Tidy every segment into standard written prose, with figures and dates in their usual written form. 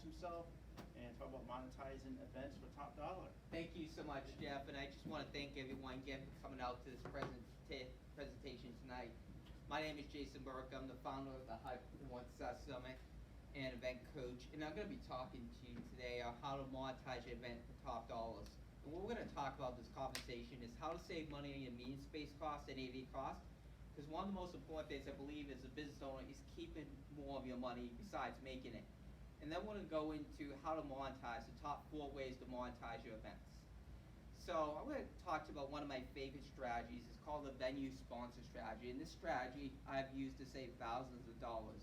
himself and talk about monetizing events for top dollar. Thank you so much, Jeff, and I just want to thank everyone again for coming out to this presentation tonight. My name is Jason Burke. I'm the founder of the High Performance Success Summit and event coach, and I'm going to be talking to you today on how to monetize your event for top dollars. And what we're going to talk about this conversation is how to save money on your meeting space cost and AV cost, because one of the most important things I believe as a business owner is keeping more of your money besides making it. And then we're going to go into how to monetize, the top 4 ways to monetize your events. So I'm going to talk to you about one of my favorite strategies. It's called the venue sponsor strategy. And this strategy I've used to save thousands of dollars.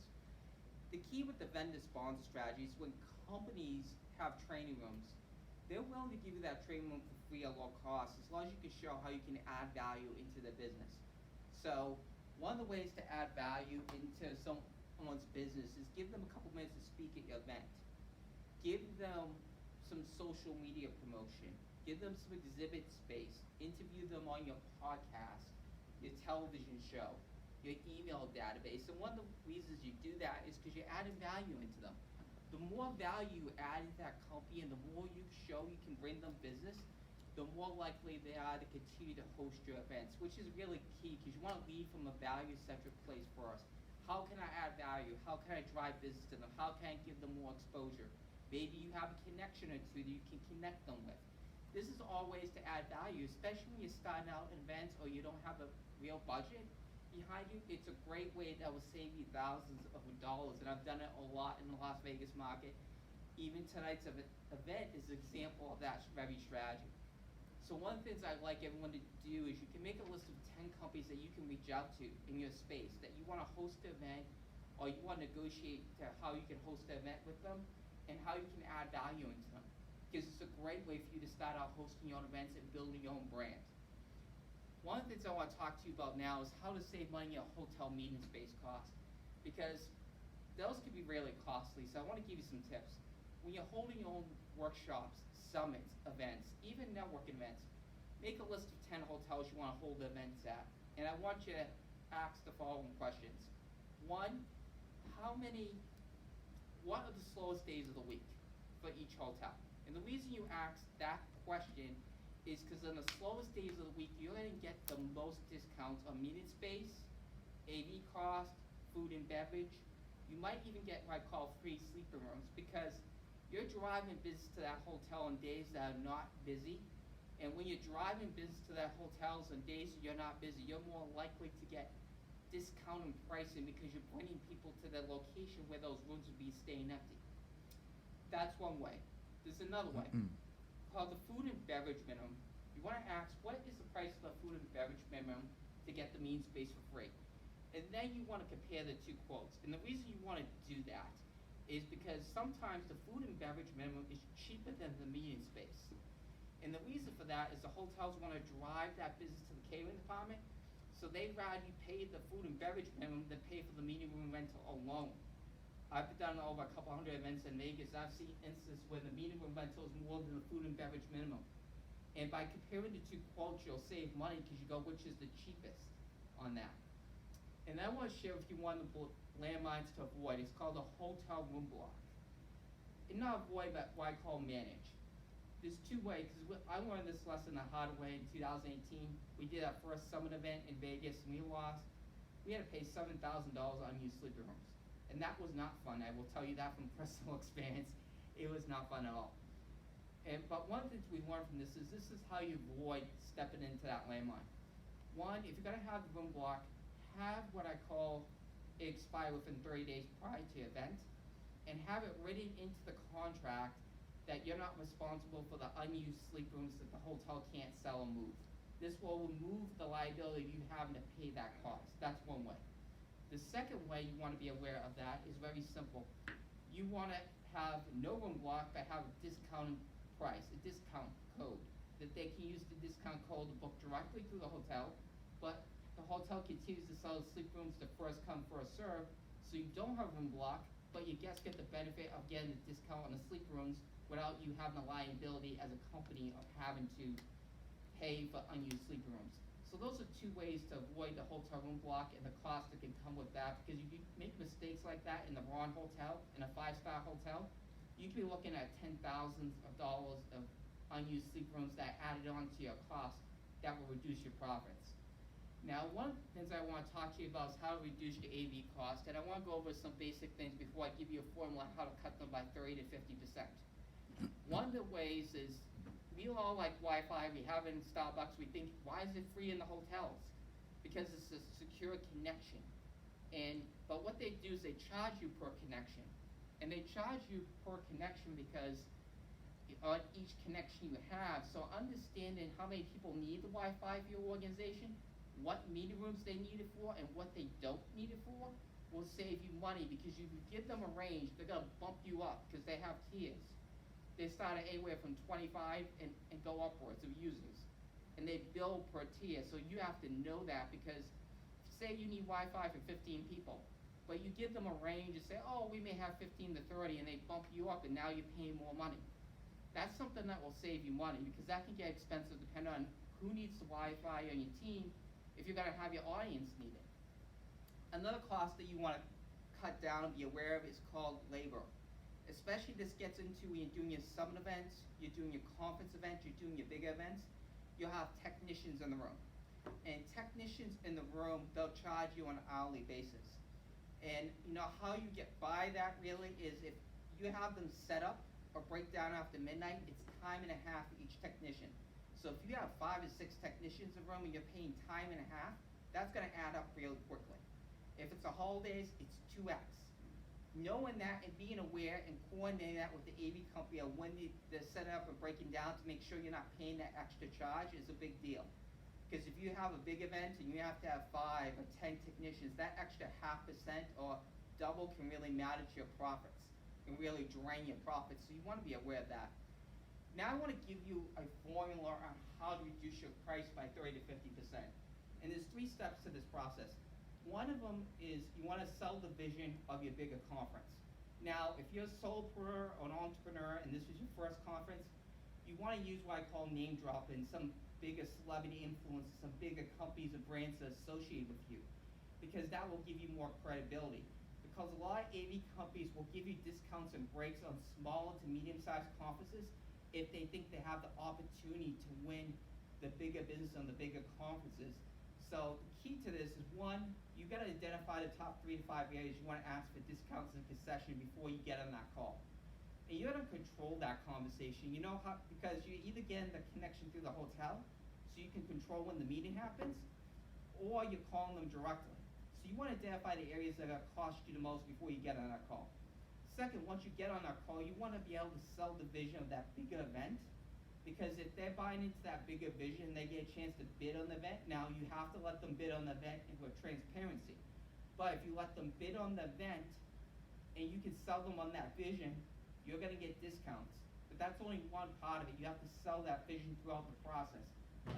The key with the vendor sponsor strategy is when companies have training rooms, they're willing to give you that training room for free at low cost as long as you can show how you can add value into their business. So one of the ways to add value into someone's business is give them a couple minutes to speak at your event. Give them some social media promotion. Give them some exhibit space. Interview them on your podcast, your television show, your email database. And one of the reasons you do that is because you're adding value into them. The more value you add into that company and the more you show you can bring them business, the more likely they are to continue to host your events, which is really key because you want to lead from a value-centric place first. How can I add value? How can I drive business to them? How can I give them more exposure? Maybe you have a connection or two that you can connect them with. This is all ways to add value, especially when you're starting out in events or you don't have a real budget behind you. It's a great way that will save you thousands of dollars, and I've done it a lot in the Las Vegas market. Even tonight's event is an example of that very strategy. So one of the things I'd like everyone to do is you can make a list of 10 companies that you can reach out to in your space that you want to host the event or you want to negotiate to how you can host the event with them and how you can add value into them. Because it's a great way for you to start out hosting your own events and building your own brand. One of the things I want to talk to you about now is how to save money on hotel meeting space costs, because those can be really costly. So I want to give you some tips. When you're holding your own workshops, summits, events, even networking events, make a list of 10 hotels you want to hold events at. And I want you to ask the following questions. 1, what are the slowest days of the week for each hotel? And the reason you ask that question is because on the slowest days of the week, you're going to get the most discounts on meeting space, AV cost, food and beverage. You might even get what I call free sleeper rooms because you're driving business to that hotel on days that are not busy. And when you're driving business to that hotels on days that you're not busy, you're more likely to get discounted pricing because you're bringing people to the location where those rooms will be staying empty. That's one way. There's another way called the food and beverage minimum. You want to ask, what is the price of the food and beverage minimum to get the meeting space for free? And then you want to compare the two quotes. And the reason you want to do that is because sometimes the food and beverage minimum is cheaper than the meeting space. And the reason for that is the hotels want to drive that business to the catering department, so they'd rather you pay the food and beverage minimum than pay for the meeting room rental alone. I've done over a couple hundred events in Vegas. I've seen instances where the meeting room rental is more than the food and beverage minimum. And by comparing the two quotes, you'll save money because you go, which is the cheapest on that. And I want to share with you one of the landmines to avoid. It's called a hotel room block. And not avoid, but what I call manage. There's 2 ways, because I learned this lesson the hard way in 2018. We did our first summit event in Vegas, and we had to pay $7,000 on used sleeper rooms. And that was not fun. I will tell you that from personal experience. It was not fun at all. But one of the things we learned from this is how you avoid stepping into that landmine. 1, if you're going to have the room block, have what I call it expire within 30 days prior to the event, and have it written into the contract that you're not responsible for the unused sleep rooms that the hotel can't sell or move. This will remove the liability of you having to pay that cost. That's one way. The second way you want to be aware of that is very simple. You want to have no room block, but have a discounted price, a discount code, that they can use the discount code to book directly through the hotel, but the hotel continues to sell the sleep rooms to first come, first serve, so you don't have room block, but your guests get the benefit of getting a discount on the sleep rooms without you having the liability as a company of having to pay for unused sleep rooms. So those are 2 ways to avoid the hotel room block and the cost that can come with that, because if you make mistakes like that in the wrong hotel, in a 5-star hotel, you could be looking at $10,000 of unused sleep rooms that added on to your cost that will reduce your profits. Now, one of the things I want to talk to you about is how to reduce your AV cost, and I want to go over some basic things before I give you a formula on how to cut them by 30 to 50%. One of the ways is, we all like Wi-Fi, we have it in Starbucks, we think, why is it free in the hotels? Because it's a secure connection. But what they do is they charge you per connection. And they charge you per connection because on each connection you have, so understanding how many people need the Wi-Fi for your organization, what meeting rooms they need it for, and what they don't need it for, will save you money, because if you give them a range, they're going to bump you up because they have tiers. They start at anywhere from 25 and go upwards of users. And they bill per tier, so you have to know that, because say you need Wi-Fi for 15 people, but you give them a range and say, oh, we may have 15 to 30, and they bump you up, and now you're paying more money. That's something that will save you money, because that can get expensive depending on who needs the Wi-Fi on your team, if you're going to have your audience need it. Another cost that you want to cut down and be aware of is called labor. Especially this gets into when you're doing your summit events, you're doing your conference events, you're doing your bigger events, you'll have technicians in the room. And technicians in the room, they'll charge you on an hourly basis. And you know how you get by that really is if you have them set up or break down after midnight, it's time and a half for each technician. So if you have 5 or 6 technicians in the room and you're paying time and a half, that's going to add up really quickly. If it's a holidays, it's 2x. Knowing that and being aware and coordinating that with the AV company on when they're setting up and breaking down to make sure you're not paying that extra charge is a big deal. Because if you have a big event and you have to have 5 or 10 technicians, that extra 0.5% or double can really matter to your profits and really drain your profits. So you want to be aware of that. Now I want to give you a formula on how to reduce your price by 30 to 50%. And there's 3 steps to this process. One of them is you want to sell the vision of your bigger conference. Now, if you're a solopreneur or an entrepreneur and this is your first conference, you want to use what I call name dropping, some bigger celebrity influencers, some bigger companies and brands that are associated with you, because that will give you more credibility. Because a lot of AV companies will give you discounts and breaks on small to medium-sized conferences if they think they have the opportunity to win the bigger business on the bigger conferences. So the key to this is, one, you've got to identify the top 3 to 5 areas you want to ask for discounts and concession before you get on that call. And you got to control that conversation, you know how, because you're either getting the connection through the hotel, so you can control when the meeting happens, or you're calling them directly. So you want to identify the areas that are going to cost you the most before you get on that call. Second, once you get on that call, you want to be able to sell the vision of that bigger event, because if they're buying into that bigger vision, they get a chance to bid on the event. Now, you have to let them bid on the event with transparency. But if you let them bid on the event and you can sell them on that vision, you're going to get discounts. But that's only one part of it. You have to sell that vision throughout the process.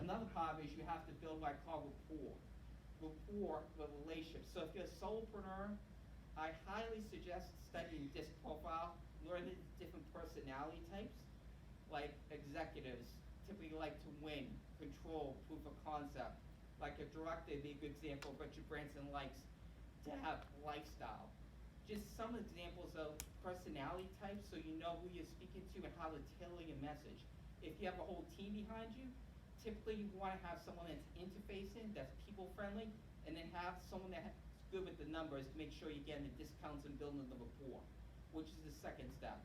Another part of it is you have to build what I call rapport. Rapport with relationships. So if you're a solopreneur, I highly suggest studying disc profile, learning different personality types. Like executives typically like to win, control, proof of concept. Like a director would be a good example. Richard Branson likes to have lifestyle. Just some examples of personality types so you know who you're speaking to and how to tailor your message. If you have a whole team behind you, typically you want to have someone that's interfacing, that's people friendly, and then have someone that's good with the numbers to make sure you're getting the discounts and building the rapport, which is the second step.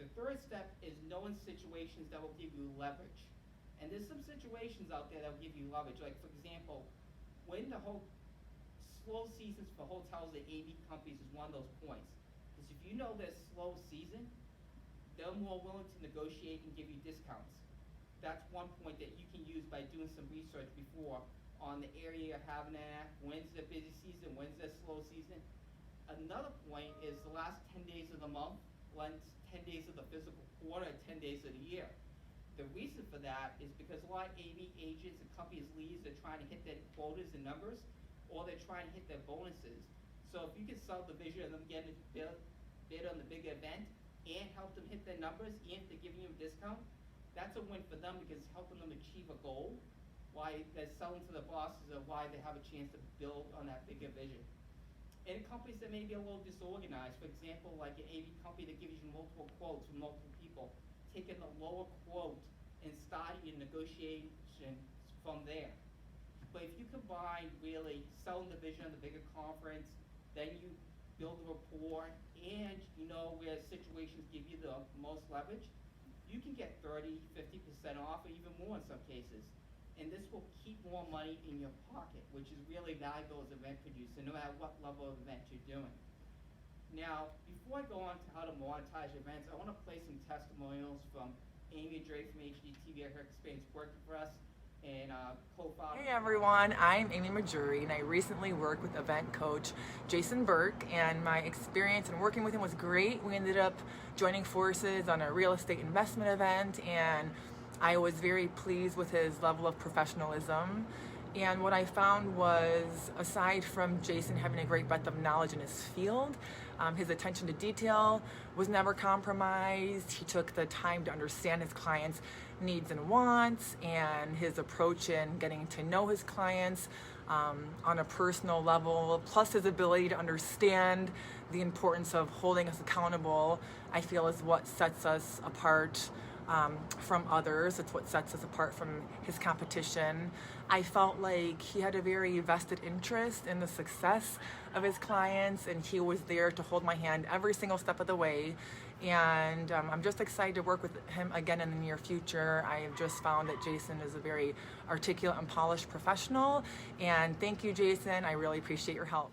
The third step is knowing situations that will give you leverage. And there's some situations out there that will give you leverage. Like, for example, when the whole slow seasons for hotels and AV companies is one of those points. Because if you know there's slow season, they're more willing to negotiate and give you discounts. That's one point that you can use by doing some research before on the area you're having it at, when's the busy season, when's the slow season. Another point is the last 10 days of the month, 10 days of the physical quarter, 10 days of the year. The reason for that is because a lot of AV agents and companies leads are trying to hit their quotas and numbers, or they're trying to hit their bonuses. So if you can sell the vision of them getting a bid on the big event and help them hit their numbers, and if they're giving you a discount, that's a win for them because it's helping them achieve a goal. Why they're selling to the bosses of why they have a chance to build on that bigger vision. And companies that may be a little disorganized, for example, like an AV company that gives you multiple quotes from multiple people, taking the lower quote and starting your negotiation from there. But if you combine really selling the vision of the bigger conference, then you build a rapport, and you know where situations give you the most leverage, you can get 30, 50% off, or even more in some cases. And this will keep more money in your pocket, which is really valuable as an event producer, no matter what level of event you're doing. Now, before I go on to how to monetize your events, I want to play some testimonials from Amy and Dre from HGTV, her experience working for us, and co-founder. Hey everyone, I'm Amy Majuri, and I recently worked with event coach Jason Burke, and my experience in working with him was great. We ended up joining forces on a real estate investment event, and I was very pleased with his level of professionalism. And what I found was, aside from Jason having a great breadth of knowledge in his field, his attention to detail was never compromised. He took the time to understand his clients' needs and wants, and his approach in getting to know his clients on a personal level, plus his ability to understand the importance of holding us accountable, I feel is what sets us apart from others. It's what sets us apart from his competition. I felt like he had a very vested interest in the success of his clients, and he was there to hold my hand every single step of the way. And I'm just excited to work with him again in the near future. I have just found that Jason is a very articulate and polished professional. And thank you, Jason. I really appreciate your help.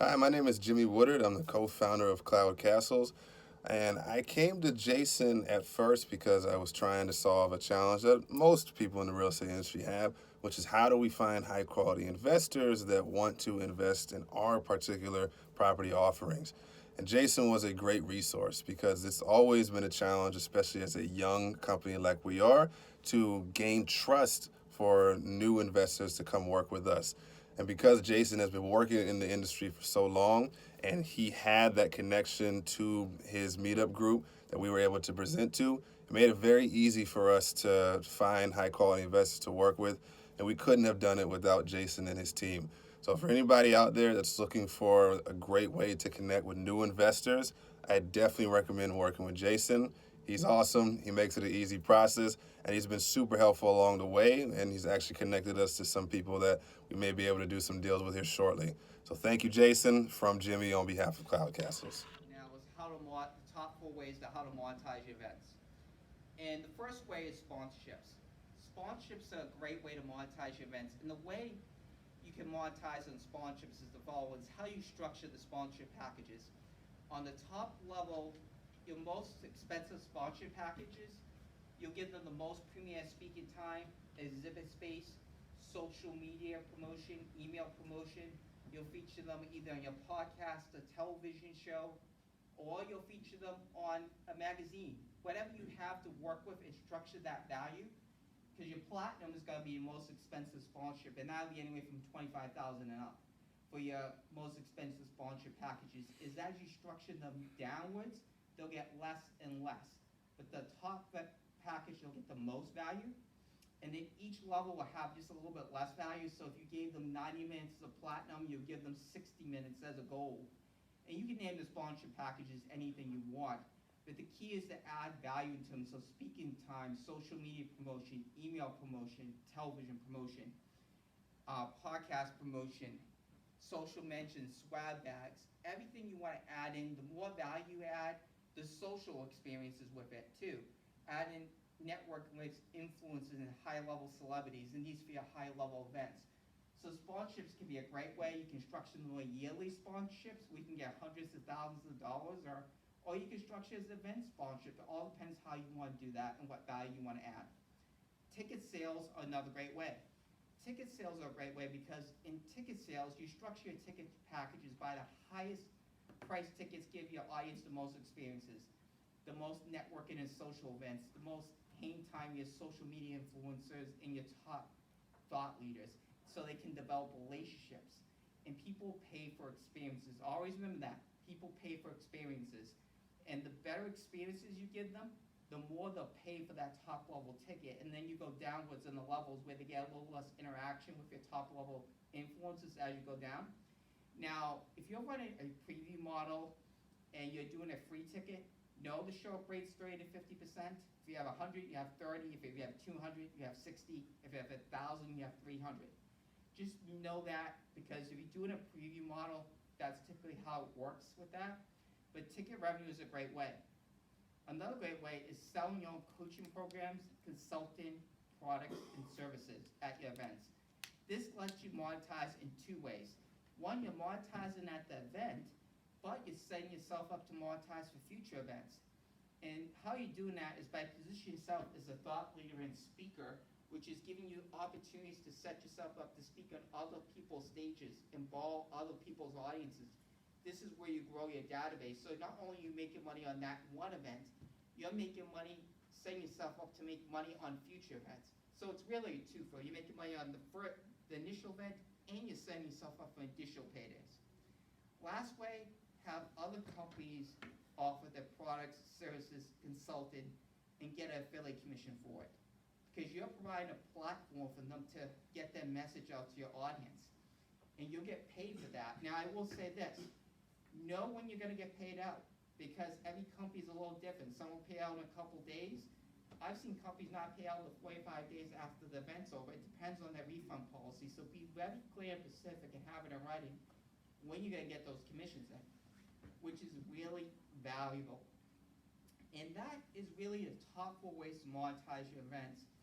Hi, my name is Jimmy Woodard. I'm the co-founder of Cloud Castles. And I came to Jason at first because I was trying to solve a challenge that most people in the real estate industry have, which is how do we find high quality investors that want to invest in our particular property offerings. And Jason was a great resource because it's always been a challenge, especially as a young company like we are, to gain trust for new investors to come work with us. And because Jason has been working in the industry for so long, and he had that connection to his meetup group that we were able to present to, it made it very easy for us to find high quality investors to work with. And we couldn't have done it without Jason and his team. So for anybody out there that's looking for a great way to connect with new investors, I definitely recommend working with Jason. He's awesome. He makes it an easy process, and he's been super helpful along the way, and he's actually connected us to some people that we may be able to do some deals with here shortly. So thank you, Jason, from Jimmy on behalf of Cloud Castles. Now is the top 4 ways to how to monetize your events. And the first way is sponsorships. Sponsorships are a great way to monetize your events. And the way you can monetize on sponsorships is the following. It's how you structure the sponsorship packages. On the top level, your most expensive sponsorship packages, you'll give them the most premier speaking time, exhibit space, social media promotion, email promotion. You'll feature them either on your podcast, a television show, or you'll feature them on a magazine. Whatever you have to work with and structure that value, because your platinum is going to be your most expensive sponsorship, and that'll be anywhere from $25,000 and up for your most expensive sponsorship packages. Is as you structure them downwards, they'll get less and less. But the top package, you'll get the most value, and then each level will have just a little bit less value. So if you gave them 90 minutes as a platinum, you'll give them 60 minutes as a gold. And you can name the sponsorship packages anything you want. But the key is to add value in terms of speaking time, social media promotion, email promotion, television promotion, podcast promotion, social mentions, swag bags, everything you want to add in. The more value you add, the social experiences with it too. Add in networking with influencers and high-level celebrities, and these for your high-level events. So sponsorships can be a great way. You can structure them like yearly sponsorships. We can get hundreds of thousands of dollars, or you can structure as an event sponsorship. It all depends how you want to do that and what value you want to add. Ticket sales are another great way. Ticket sales are a great way because in ticket sales, you structure your ticket packages by the highest price tickets give your audience the most experiences, the most networking and social events, the most hang time your social media influencers and your top thought leaders, so they can develop relationships. And people pay for experiences. Always remember that. People pay for experiences. And the better experiences you give them, the more they'll pay for that top level ticket. And then you go downwards in the levels where they get a little less interaction with your top level influencers as you go down. Now, if you're running a preview model and you're doing a free ticket, know the show up rate's 30 to 50%. If you have 100, you have 30. If you have 200, you have 60. If you have 1,000, you have 300. Just know that, because if you're doing a preview model, that's typically how it works with that. But ticket revenue is a great way. Another great way is selling your own coaching programs, consulting, products, and services at your events. This lets you monetize in two ways. One, you're monetizing at the event, but you're setting yourself up to monetize for future events. And how you're doing that is by positioning yourself as a thought leader and speaker, which is giving you opportunities to set yourself up to speak on other people's stages, involve other people's audiences. This is where you grow your database. So not only are you making money on that one event, you're making money, setting yourself up to make money on future events. So it's really a twofold. You're making money on the initial event, and you're setting yourself up for additional paydays. Last way, have other companies offer their products, services, consulting, and get an affiliate commission for it. Because you're providing a platform for them to get their message out to your audience. And you'll get paid for that. Now, I will say this. Know when you're going to get paid out, because every company is a little different. Some will pay out in a couple days. I've seen companies not pay out for 45 days after the event's over. It depends on their refund policy. So be very clear and specific and have it in writing when you're going to get those commissions in, which is really valuable. And that is really the top 4 ways to monetize your events.